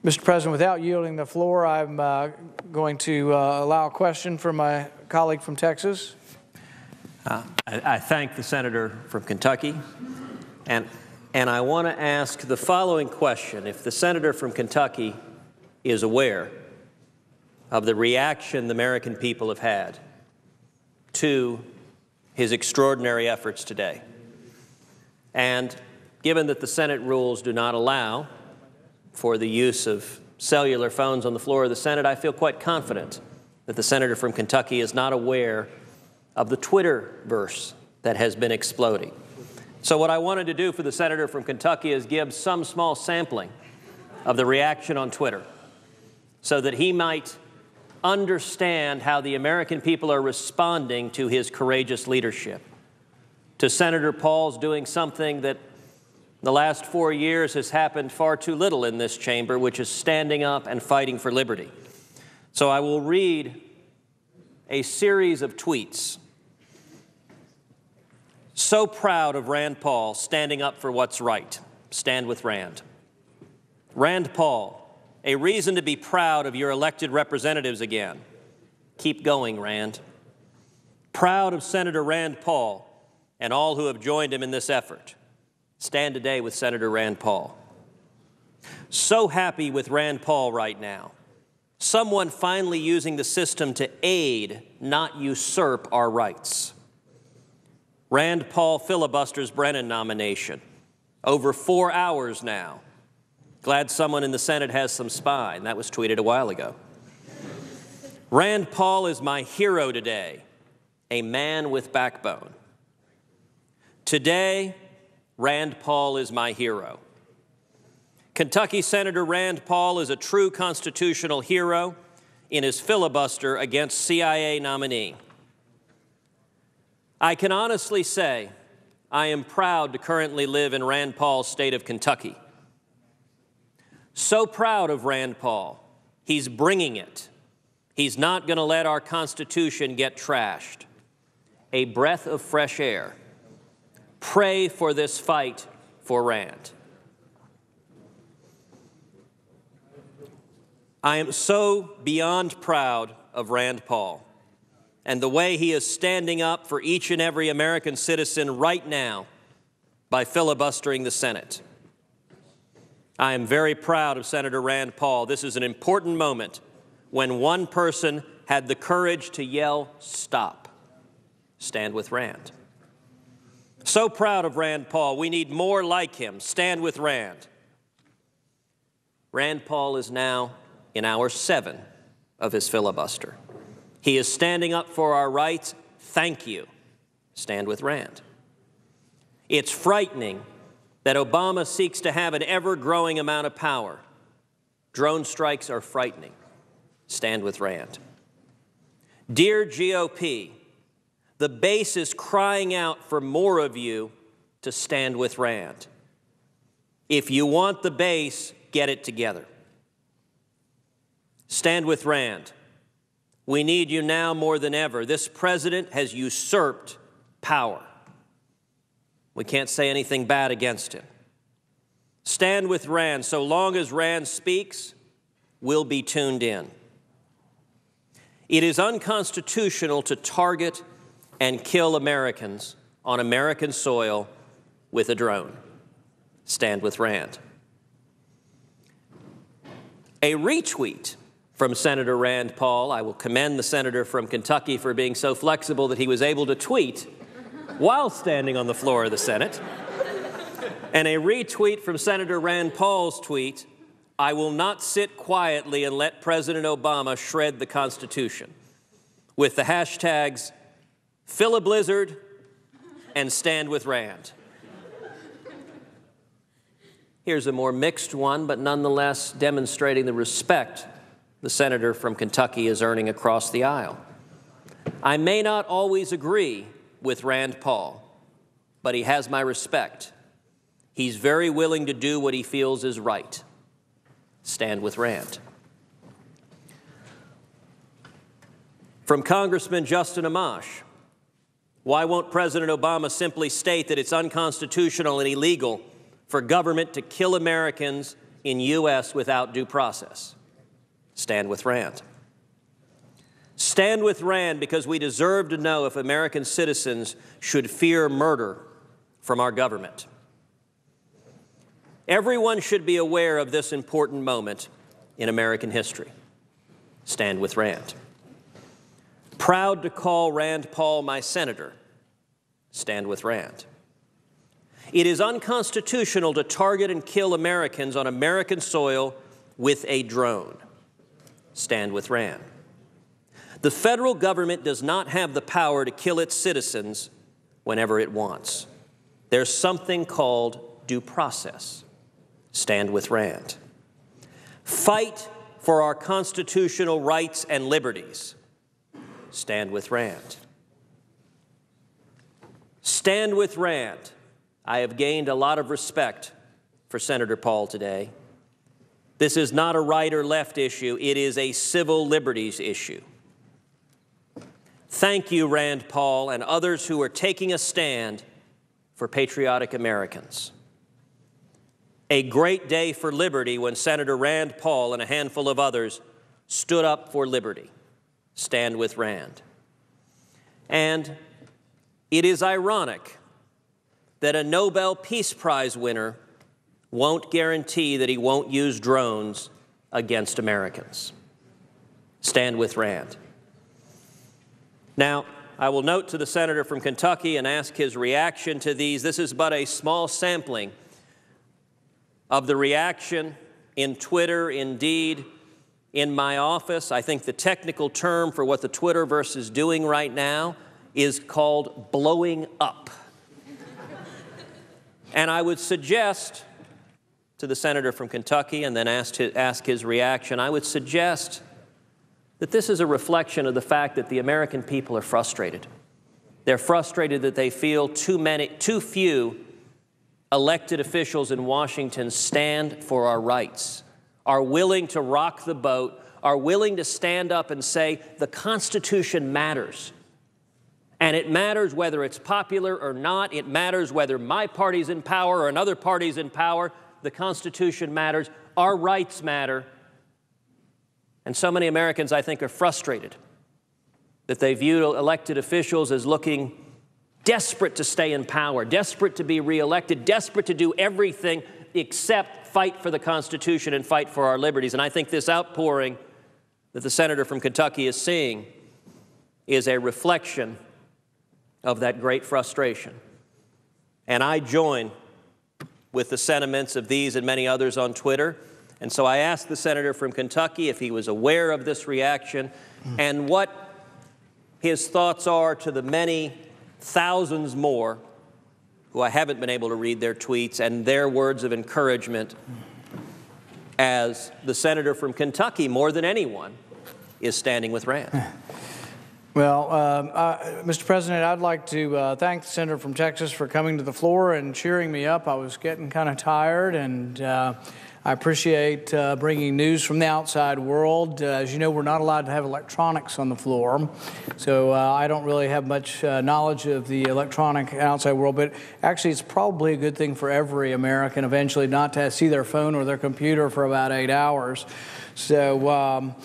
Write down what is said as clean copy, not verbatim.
Mr. President, without yielding the floor, I'm going to allow a question from my colleague from Texas. I thank the senator from Kentucky, and I want to ask the following question. If the senator from Kentucky is aware of the reaction the American people have had to his extraordinary efforts today, and given that the Senate rules do not allow for the use of cellular phones on the floor of the Senate, I feel quite confident that the senator from Kentucky is not aware of the Twitterverse that has been exploding. So what I wanted to do for the senator from Kentucky is give some small sampling of the reaction on Twitter so that he might understand how the American people are responding to his courageous leadership, to Senator Paul's doing something that the last 4 years has happened far too little in this chamber, which is standing up and fighting for liberty. So I will read a series of tweets. So proud of Rand Paul standing up for what's right. Stand with Rand. Rand Paul, a reason to be proud of your elected representatives again. Keep going, Rand. Proud of Senator Rand Paul and all who have joined him in this effort. Stand today with Senator Rand Paul. So happy with Rand Paul right now. Someone finally using the system to aid, not usurp our rights. Rand Paul filibusters Brennan nomination. Over 4 hours now. Glad someone in the Senate has some spine. That was tweeted a while ago. Rand Paul is my hero today, a man with backbone. Today, Rand Paul is my hero. Kentucky Senator Rand Paul is a true constitutional hero in his filibuster against CIA nominee. I can honestly say I am proud to currently live in Rand Paul's state of Kentucky. So proud of Rand Paul. He's bringing it. He's not going to let our Constitution get trashed. A breath of fresh air. Pray for this fight for Rand. I am so beyond proud of Rand Paul and the way he is standing up for each and every American citizen right now by filibustering the Senate. I am very proud of Senator Rand Paul. This is an important moment when one person had the courage to yell, "Stop." Stand with Rand. So proud of Rand Paul. We need more like him. Stand with Rand. Rand Paul is now in hour 7 of his filibuster. He is standing up for our rights. Thank you. Stand with Rand. It's frightening that Obama seeks to have an ever-growing amount of power. Drone strikes are frightening. Stand with Rand. Dear GOP, the base is crying out for more of you to stand with Rand. If you want the base, get it together. Stand with Rand. We need you now more than ever. This president has usurped power. We can't say anything bad against him. Stand with Rand. So long as Rand speaks, we'll be tuned in. It is unconstitutional to target and kill Americans on American soil with a drone. Stand with Rand. A retweet from Senator Rand Paul. I will commend the senator from Kentucky for being so flexible that he was able to tweet while standing on the floor of the Senate. And a retweet from Senator Rand Paul's tweet, "I will not sit quietly and let President Obama shred the Constitution," with the hashtags Filiblizzard and Stand with Rand. Here's a more mixed one, but nonetheless demonstrating the respect the senator from Kentucky is earning across the aisle. I may not always agree with Rand Paul, but he has my respect. He's very willing to do what he feels is right. Stand with Rand. From Congressman Justin Amash, why won't President Obama simply state that it's unconstitutional and illegal for government to kill Americans in U.S. without due process. Stand with Rand. Stand with Rand because we deserve to know if American citizens should fear murder from our government. Everyone should be aware of this important moment in American history. Stand with Rand. Proud to call Rand Paul my senator. Stand with Rand. It is unconstitutional to target and kill Americans on American soil with a drone. Stand with Rand. The federal government does not have the power to kill its citizens whenever it wants. There's something called due process. Stand with Rand. Fight for our constitutional rights and liberties. Stand with Rand. Stand with Rand. I have gained a lot of respect for Senator Paul today. This is not a right or left issue. It is a civil liberties issue. Thank you, Rand Paul, and others who are taking a stand for patriotic Americans. A great day for liberty when Senator Rand Paul and a handful of others stood up for liberty. Stand with Rand. And it is ironic that a Nobel Peace Prize winner won't guarantee that he won't use drones against Americans. Stand with Rand. Now, I will note to the senator from Kentucky and ask his reaction to these. This is but a small sampling of the reaction in Twitter, indeed, in my office. I think the technical term for what the Twitterverse is doing right now is called blowing up. And I would suggest to the senator from Kentucky and then ask his reaction, I would suggest that this is a reflection of the fact that the American people are frustrated. They're frustrated that they feel too few elected officials in Washington stand for our rights, are willing to rock the boat, are willing to stand up and say the Constitution matters. And it matters whether it's popular or not. It matters whether my party's in power or another party's in power. The Constitution matters. Our rights matter. And so many Americans, I think, are frustrated that they view elected officials as looking desperate to stay in power, desperate to be reelected, desperate to do everything except fight for the Constitution and fight for our liberties. And I think this outpouring that the senator from Kentucky is seeing is a reflection of that great frustration. And I join with the sentiments of these and many others on Twitter. And so I asked the senator from Kentucky if he was aware of this reaction and what his thoughts are to the many thousands more who I haven't been able to read their tweets and their words of encouragement as the senator from Kentucky, more than anyone, is standing with Rand. Well, Mr. President, I'd like to thank the senator from Texas for coming to the floor and cheering me up. I was getting kind of tired, and I appreciate bringing news from the outside world. As you know, we're not allowed to have electronics on the floor, so I don't really have much knowledge of the electronic outside world, but actually it's probably a good thing for every American eventually not to see their phone or their computer for about 8 hours. So